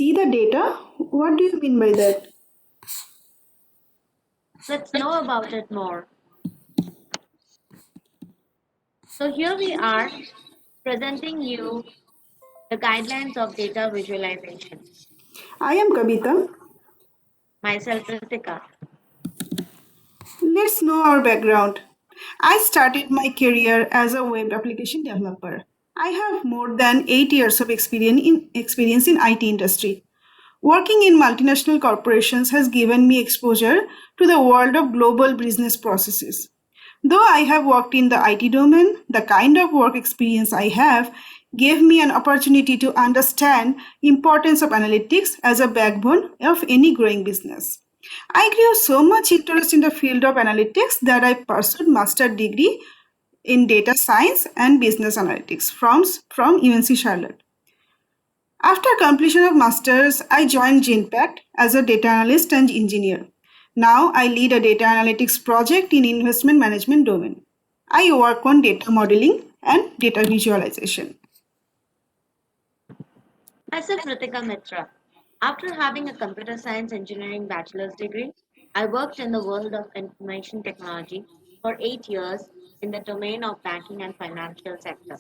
see the data? What do you mean by that? Let's know about it more. So here we are presenting you the guidelines of data visualization. I am Kavita. Myself, Ritika. Let's know our background. I started my career as a web application developer. I have more than 8 years of experience in IT industry. Working in multinational corporations has given me exposure to the world of global business processes. Though I have worked in the IT domain, the kind of work experience I have gave me an opportunity to understand importance of analytics as a backbone of any growing business. I grew so much interest in the field of analytics that I pursued master degree in data science and business analytics from UNC Charlotte. After completion of masters, I joined Genpact as a data analyst and engineer. Now I lead a data analytics project in investment management domain. I work on data modeling and data visualization. Myself, Ritika Mitra. After having a computer science engineering bachelor's degree, I worked in the world of information technology for 8 years in the domain of banking and financial sector.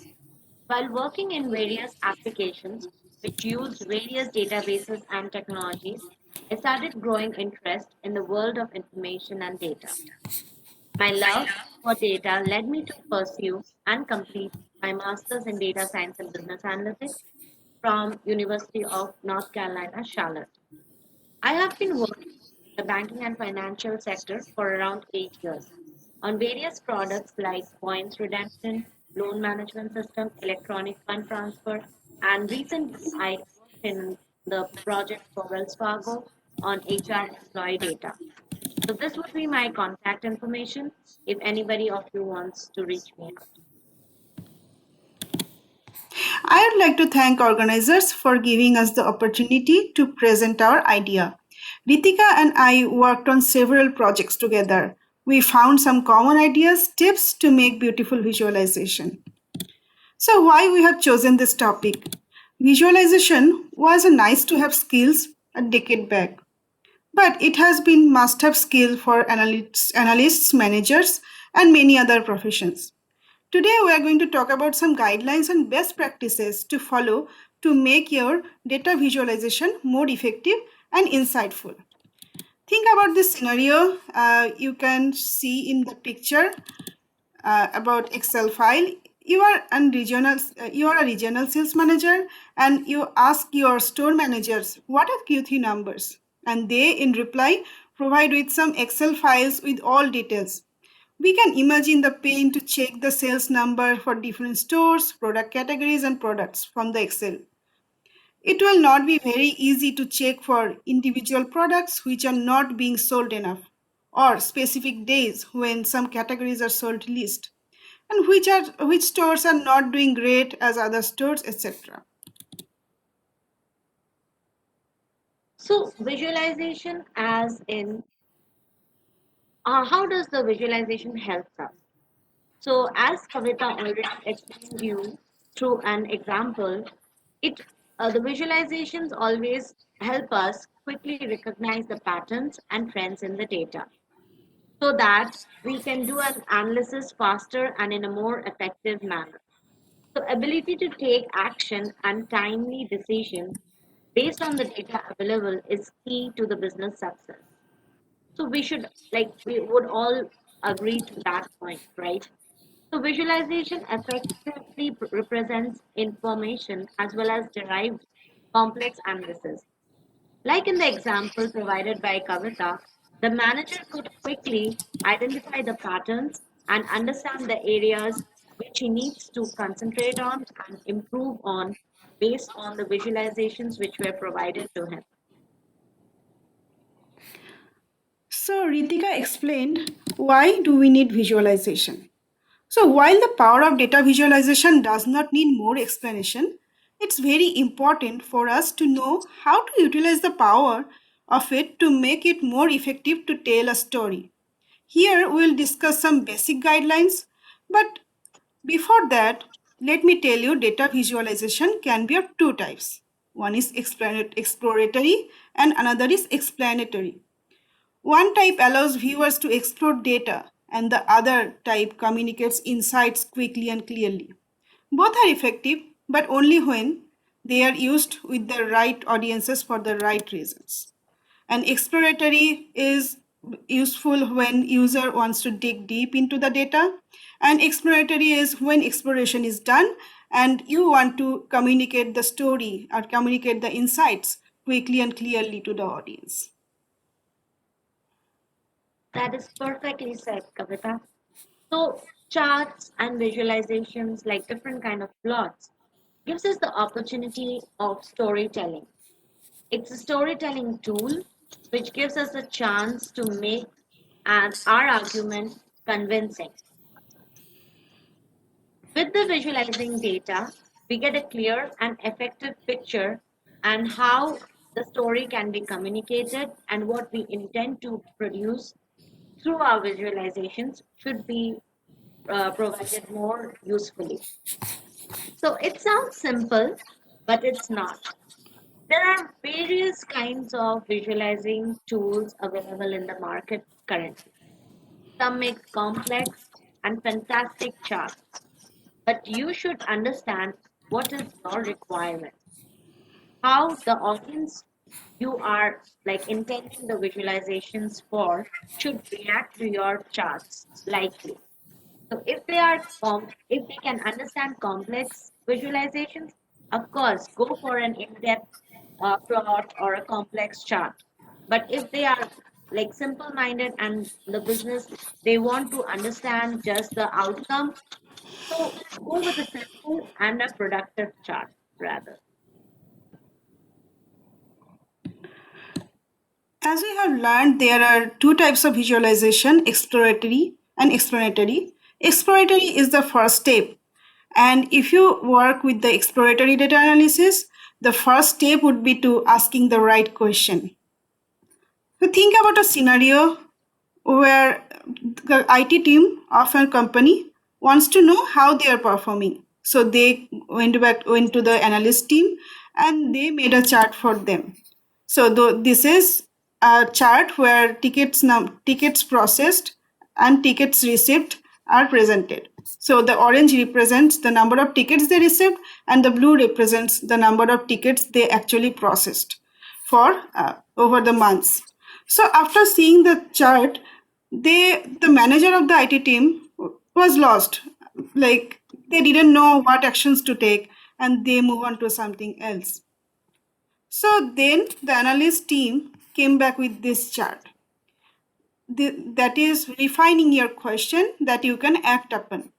While working in various applications which used various databases and technologies, I started growing interest in the world of information and data. My love for data led me to pursue and complete my master's in data science and business analytics from University of North Carolina, Charlotte. I have been working in the banking and financial sector for around 8 years on various products like points redemption, loan management system, electronic fund transfer, and recently I worked in the project for Wells Fargo on HR employee data. So this would be my contact information if anybody of you wants to reach me out. I would like to thank organizers for giving us the opportunity to present our idea. Ritika and I worked on several projects together. We found some common ideas, tips to make beautiful visualization. So why we have chosen this topic? Visualization was a nice to have skills a decade back, but it has been must have skill for analysts, managers, and many other professions. Today we are going to talk about some guidelines and best practices to follow to make your data visualization more effective and insightful. Think about this scenario. You can see in the picture about Excel file. You are a regional sales manager, and you ask your store managers what are Q3 numbers, and they in reply provide with some Excel files with all details. We can imagine the pain to check the sales number for different stores, product categories, and products from the Excel. It will not be very easy to check for individual products which are not being sold enough, or specific days when some categories are sold least, and which stores are not doing great as other stores, etc. So visualization as in how does the visualization help us? So, as Kavita already explained you through an example, it the visualizations always help us quickly recognize the patterns and trends in the data, so that we can do an analysis faster and in a more effective manner. So, ability to take action and timely decisions based on the data available is key to the business success. So, we would all agree to that point, right? So visualization effectively represents information as well as derived complex analysis. Like in the example provided by Kavita, the manager could quickly identify the patterns and understand the areas which he needs to concentrate on and improve on based on the visualizations which were provided to him. So Ritika explained why do we need visualization. So while the power of data visualization does not need more explanation, it's very important for us to know how to utilize the power of it to make it more effective to tell a story. Here we'll discuss some basic guidelines, but before that, let me tell you data visualization can be of two types. One is exploratory and another is explanatory. One type allows viewers to explore data, and the other type communicates insights quickly and clearly. Both are effective, but only when they are used with the right audiences for the right reasons. And exploratory is useful when user wants to dig deep into the data, and exploratory is when exploration is done and you want to communicate the story or communicate the insights quickly and clearly to the audience. That is perfectly said, Kavita. So charts and visualizations, like different kind of plots, gives us the opportunity of storytelling. It's a storytelling tool which gives us a chance to make our argument convincing. With the visualizing data, we get a clear and effective picture and how the story can be communicated and what we intend to produce through our visualizations should be provided more usefully. So it sounds simple, but it's not. There are various kinds of visualizing tools available in the market currently. Some make complex and fantastic charts, but you should understand what is your requirement, how the audience you are like intending the visualizations for should react to your charts likely. So if they can understand complex visualizations, of course, go for an in-depth plot or a complex chart. But if they are like simple-minded and the business, they want to understand just the outcome, so go with a simple and a productive chart rather. As we have learned, there are two types of visualization, exploratory and explanatory. Exploratory is the first step. And if you work with the exploratory data analysis, the first step would be to asking the right question. So think about a scenario where the IT team of a company wants to know how they are performing. So they went to the analyst team and they made a chart for them. So this is a chart where tickets processed and tickets received are presented. So the orange represents the number of tickets they received and the blue represents the number of tickets they actually processed for over the months. So after seeing the chart, the manager of the IT team was lost. Like they didn't know what actions to take and they move on to something else. So then the analyst team came back with this chart. That is refining your question that you can act upon.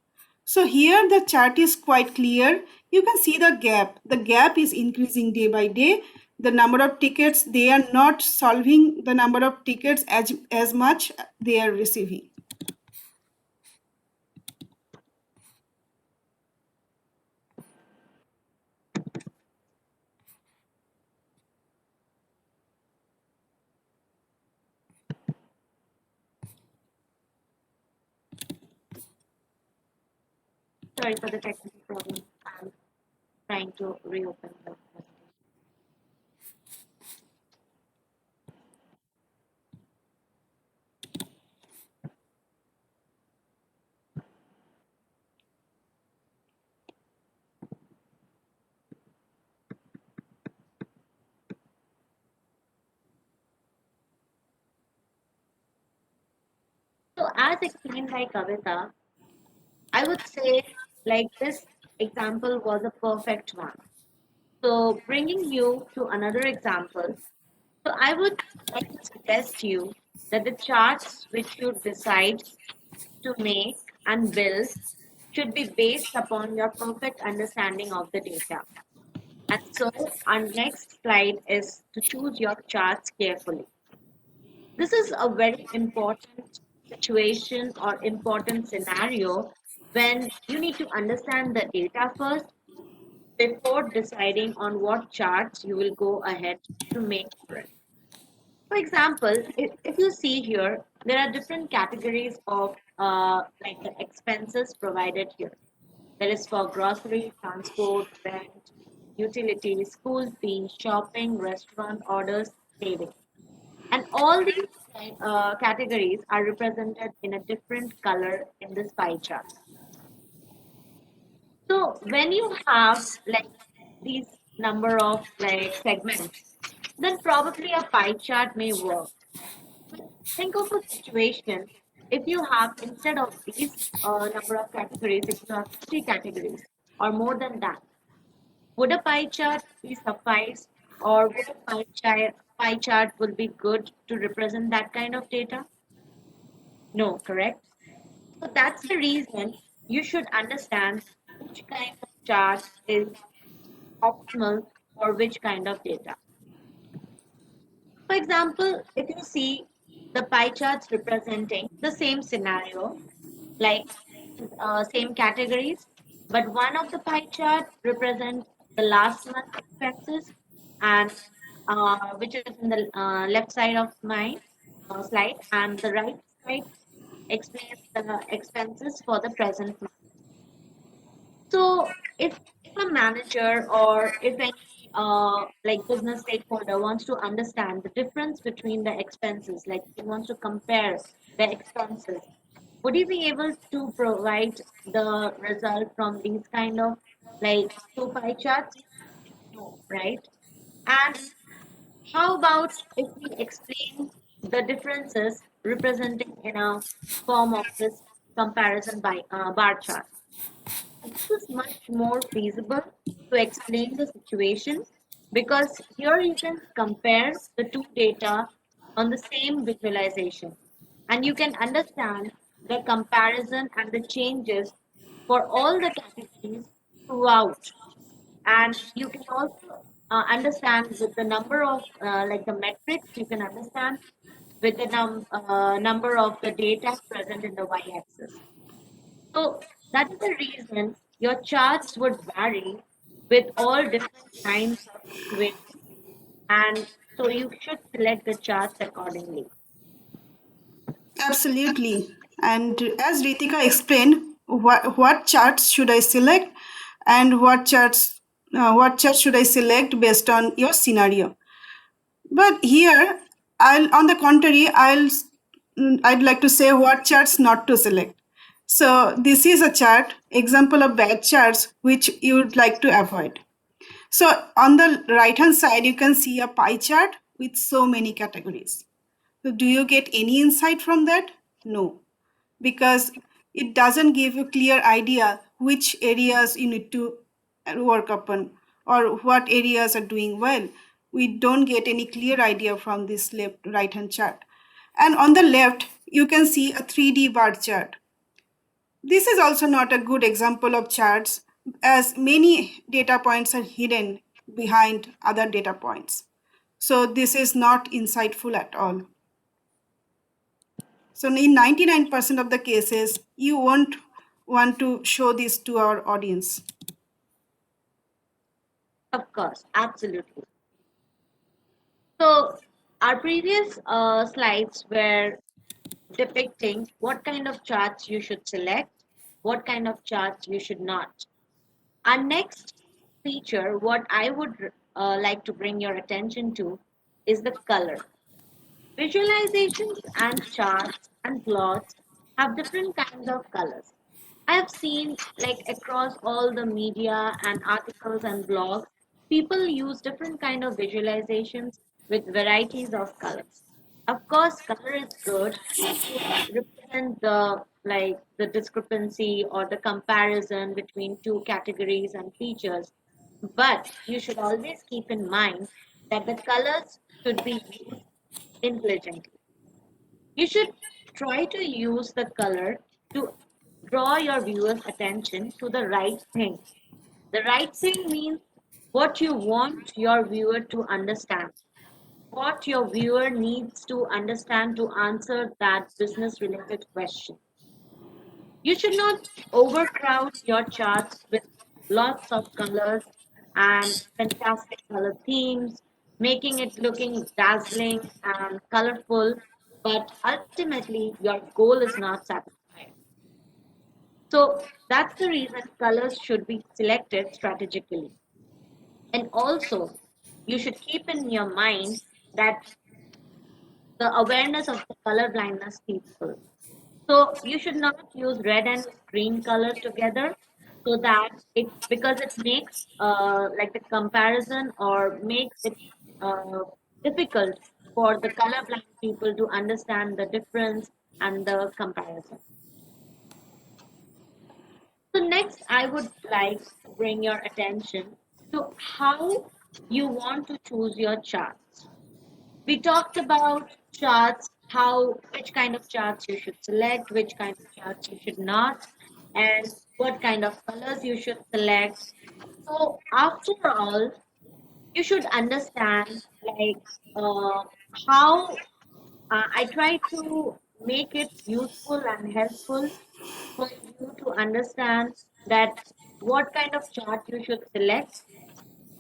So here the chart is quite clear. You can see the gap. The gap is increasing day by day. The number of tickets, they are not solving the number of tickets as much they are receiving. Sorry for the technical problem. I'm trying to reopen the presentation. So as explained by Kavita, I would say like this example was a perfect one. So bringing you to another example, so I would like to suggest you that the charts which you decide to make and build should be based upon your perfect understanding of the data. And so our next slide is to choose your charts carefully. This is a very important situation or important scenario when you need to understand the data first before deciding on what charts you will go ahead to make for it. For example, if you see here, there are different categories of like the expenses provided here. There is for grocery, transport, rent, utilities, school fees, shopping, restaurant orders, savings. And all these categories are represented in a different color in this pie chart. So when you have like these number of like segments, then probably a pie chart may work. But think of a situation if you have instead of these number of categories, if you have 50 categories or more than that, would a pie chart be suffice or would a pie chart will be good to represent that kind of data? No, correct? So that's the reason you should understand which kind of chart is optimal for which kind of data. For example, if you see the pie charts representing the same scenario, like same categories, but one of the pie chart represents the last month expenses, and which is in the left side of my slide, and the right side explains the expenses for the present month. So if a manager or if any like business stakeholder wants to understand the difference between the expenses, like he wants to compare the expenses, would he be able to provide the result from these kind of like two pie charts? No, right? And how about if we explain the differences representing in a form of this comparison by bar chart? This is much more feasible to explain the situation because here you can compare the two data on the same visualization and you can understand the comparison and the changes for all the categories throughout. And you can also understand with the number of like the metrics you can understand with the number of the data present in the y-axis. So that is the reason your charts would vary with all different kinds of situations. And so you should select the charts accordingly. Absolutely. And as Ritika explained, what charts should I select and what chart should I select based on your scenario. But here, on the contrary, I'd like to say what charts not to select. So this is a chart, example of bad charts which you would like to avoid. So on the right hand side, you can see a pie chart with so many categories. So do you get any insight from that? No, because it doesn't give you clear idea which areas you need to work upon or what areas are doing well. We don't get any clear idea from this left right hand chart. And on the left, you can see a 3D bar chart. This is also not a good example of charts as many data points are hidden behind other data points. So this is not insightful at all. So in 99% of the cases, you won't want to show this to our audience. Of course, absolutely. So our previous slides were depicting what kind of charts you should select, what kind of charts you should not. Our next feature, what I would like to bring your attention to, is the color. Visualizations and charts and plots have different kinds of colors. I have seen like across all the media and articles and blogs, people use different kind of visualizations with varieties of colors. Of course, color is good to represent the like the discrepancy or the comparison between two categories and features. But you should always keep in mind that the colors should be used intelligently. You should try to use the color to draw your viewer's attention to the right thing. The right thing means what you want your viewer to understand, what your viewer needs to understand to answer that business related question. You should not overcrowd your charts with lots of colors and fantastic color themes, making it looking dazzling and colorful, but ultimately your goal is not satisfied. So that's the reason colors should be selected strategically. also, you should keep in your mind that the awareness of the color blindness people. So you should not use red and green color together, so that it, because it makes like the comparison or makes it uh, difficult for the colorblind people to understand the difference and the comparison. So next, I would like to bring your attention to how you want to choose your charts. We talked about charts, how which kind of charts you should select, which kind of charts you should not, and what kind of colors you should select. So after all, you should understand like uh, how I try to make it useful and helpful for you to understand that what kind of chart you should select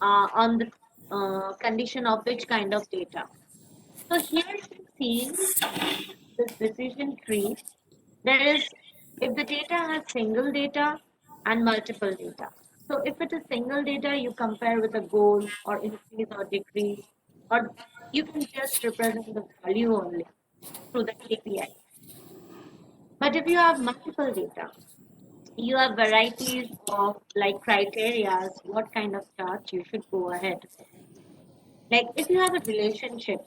on the condition of which kind of data. So here you see this decision tree. There is, if the data has single data and multiple data. So if it is single data, you compare with a goal or increase or decrease, or you can just represent the value only through the KPI. But if you have multiple data, you have varieties of like criterias, what kind of charts you should go ahead with. Like if you have a relationship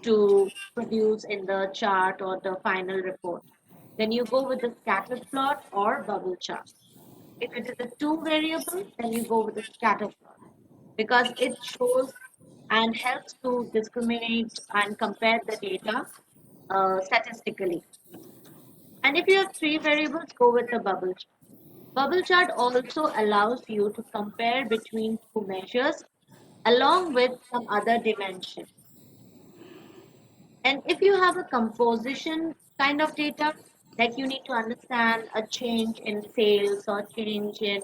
to produce in the chart or the final report, then you go with the scatter plot or bubble chart. If it is a two variable, then you go with the scatter plot because it shows and helps to discriminate and compare the data statistically. And if you have three variables, go with the bubble chart. Bubble chart also allows you to compare between two measures along with some other dimension. And if you have a composition kind of data, like you need to understand a change in sales or change in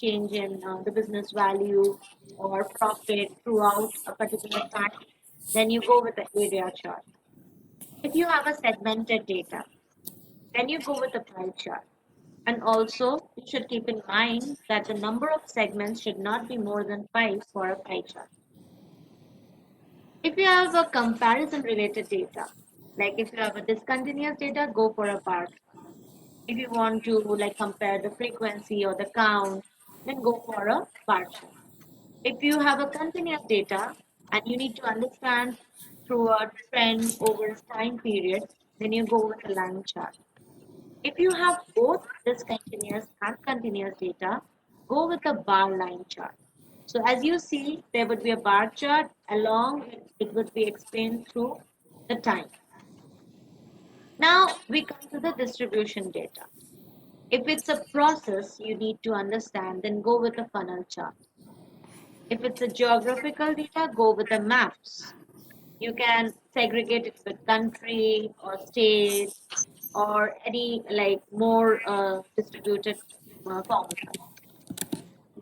change in the business value or profit throughout a particular time, then you go with the area chart. If you have a segmented data, then you go with the pie chart. And also, you should keep in mind that the number of segments should not be more than five for a pie chart. If you have a comparison related data, like if you have a discontinuous data, go for a bar chart. If you want to like compare the frequency or the count, then go for a bar chart. If you have a continuous data and you need to understand through a trend over a time period, then you go with a line chart. If you have both discontinuous and continuous data, go with a bar line chart. So as you see, there would be a bar chart along it would be explained through the time. Now we come to the distribution data. If it's a process you need to understand, then go with a funnel chart. If it's a geographical data, go with the maps. You can segregate it with country or state or any like more distributed formula.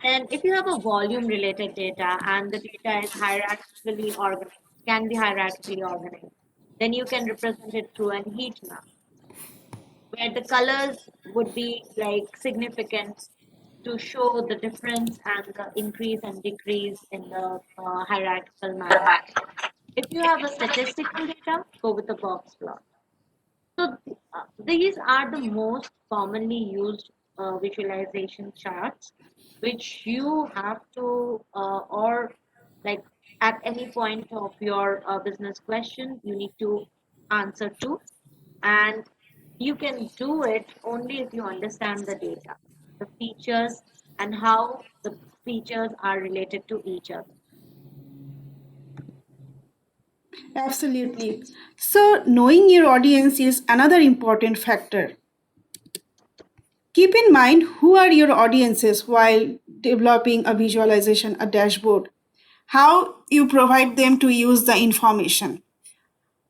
Then if you have a volume related data and the data is hierarchically organized, can be hierarchically organized, then you can represent it through an heat map where the colors would be like significant to show the difference and the increase and decrease in the hierarchical manner. If you have a statistical data, go with the box plot. So these are the most commonly used visualization charts, which you have to, or like at any point of your business question, you need to answer to. And you can do it only if you understand the data, the features, and how the features are related to each other. Absolutely. So, knowing your audience is another important factor. Keep in mind who are your audiences while developing a visualization, a dashboard, how you provide them to use the information.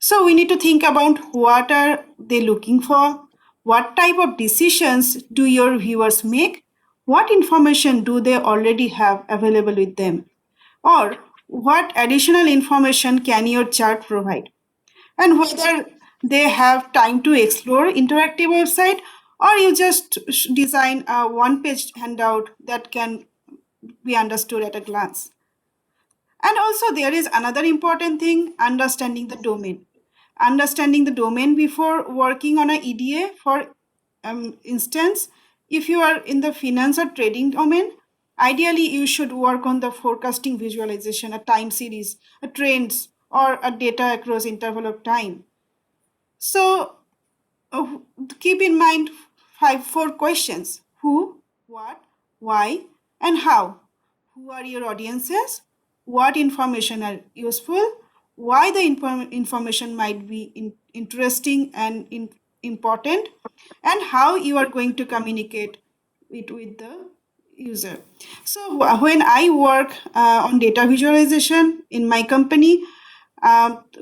So we need to think about what are they looking for? What type of decisions do your viewers make? What information do they already have available with them? Or what additional information can your chart provide? And whether they have time to explore interactive website or you just design a one page handout that can we understood at a glance. And also, there is another important thing, understanding the domain. Understanding the domain before working on a EDA, for instance, if you are in the finance or trading domain, ideally you should work on the forecasting visualization, a time series, a trends, or a data across interval of time. So uh, keep in mind four questions: who, what, why, and how. Who are your audiences? What information are useful? Why the information might be interesting and important? And how you are going to communicate it with the user. So when I work on data visualization in my company,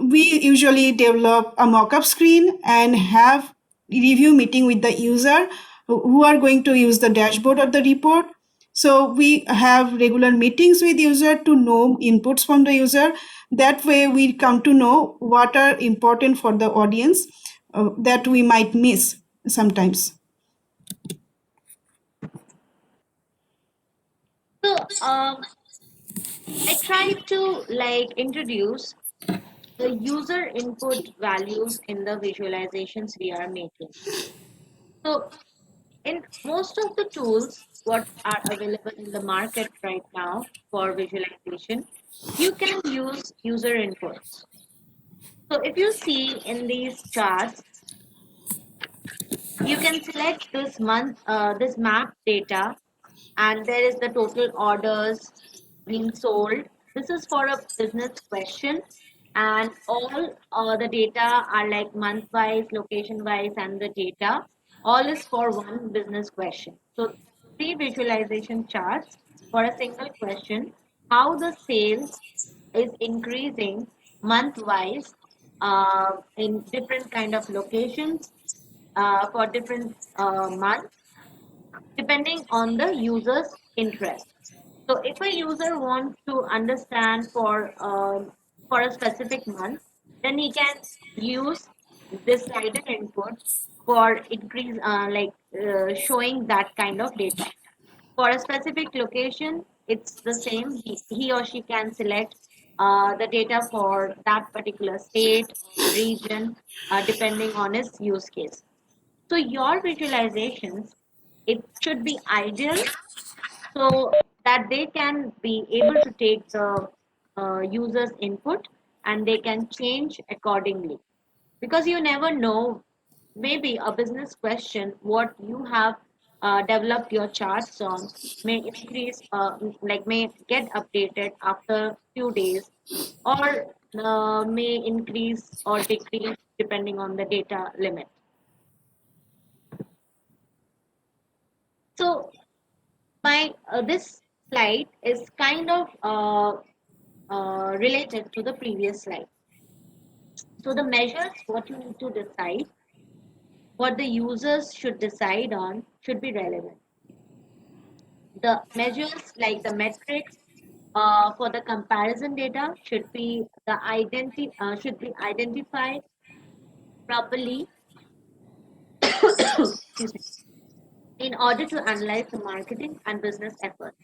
we usually develop a mock-up screen and have review meeting with the user who are going to use the dashboard or the report. So we have regular meetings with user to know inputs from the user. That way we come to know what are important for the audience that we might miss sometimes. So I try to like introduce the user input values in the visualizations we are making. So in most of the tools what are available in the market right now for visualization, you can use user inputs. So if you see in these charts, you can select this month, this map data, and there is the total orders being sold. This is for a business question, and all the data are like month wise, location wise, and the data all is for one business question. So, three visualization charts for a single question: how the sales is increasing month wise in different kind of locations for different months depending on the user's interest. So if a user wants to understand for a specific month, then he can use this slider input for increase showing that kind of data. For a specific location, it's the same. He or she can select the data for that particular state or region depending on his use case. So your visualizations, it should be ideal so that they can be able to take the user's input and they can change accordingly. Because you never know, maybe a business question, what you have developed your charts on may increase, may get updated after few days or may increase or decrease depending on the data limit. So my this slide is kind of related to the previous slide. So the measures, what you need to decide, what the users should decide on, should be relevant. The measures like the metrics for the comparison data should be identified properly. Excuse me, in order to analyze the marketing and business efforts.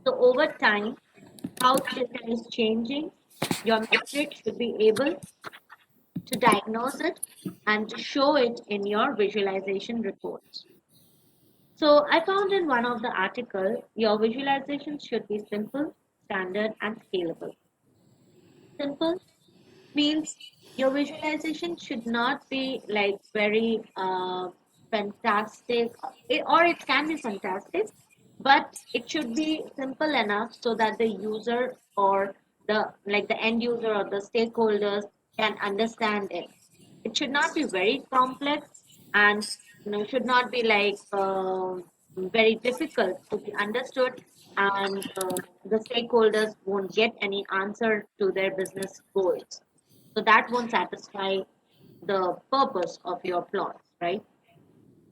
So over time, how the data is changing, your metric should be able to diagnose it and to show it in your visualization reports. So I found in one of the article, your visualization should be simple, standard, and scalable. Simple means your visualization should not be like very fantastic, or it can be fantastic, but it should be simple enough so that the user or the end user or the stakeholders can understand it. It should not be very complex and should not be like very difficult to be understood and the stakeholders won't get any answer to their business goals, so that won't satisfy the purpose of your plots, right?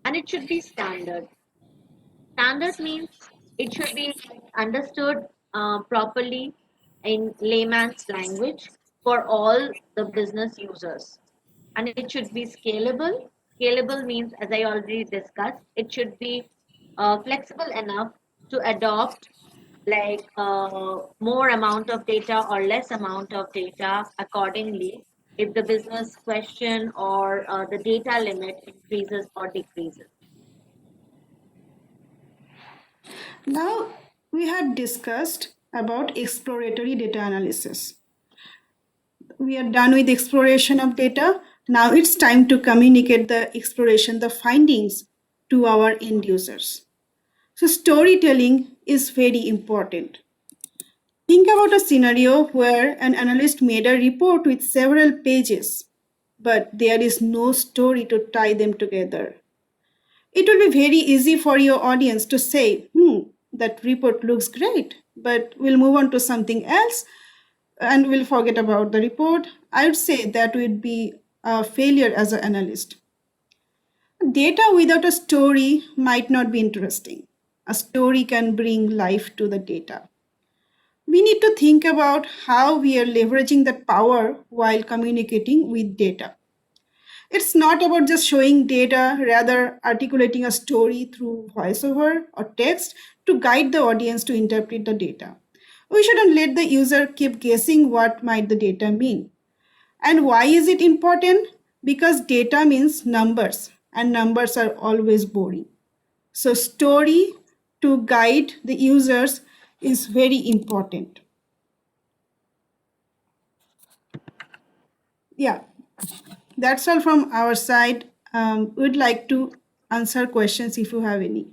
And it should be standard. Standard means it should be understood properly in layman's language for all the business users. And it should be scalable. Scalable means, as I already discussed, it should be flexible enough to adopt like more amount of data or less amount of data accordingly if the business question or the data limit increases or decreases. Now we have discussed about exploratory data analysis. We are done with exploration of data. Now it's time to communicate the exploration, the findings to our end users. So storytelling is very important. Think about a scenario where an analyst made a report with several pages, but there is no story to tie them together. It will be very easy for your audience to say, that report looks great, but we'll move on to something else and we'll forget about the report. I would say that would be a failure as an analyst. Data without a story might not be interesting. A story can bring life to the data. We need to think about how we are leveraging that power while communicating with data. It's not about just showing data, rather articulating a story through voiceover or text to guide the audience to interpret the data. We shouldn't let the user keep guessing what might the data mean. And why is it important? Because data means numbers, and numbers are always boring. So story to guide the users is very important. Yeah, that's all from our side. We'd like to answer questions if you have any.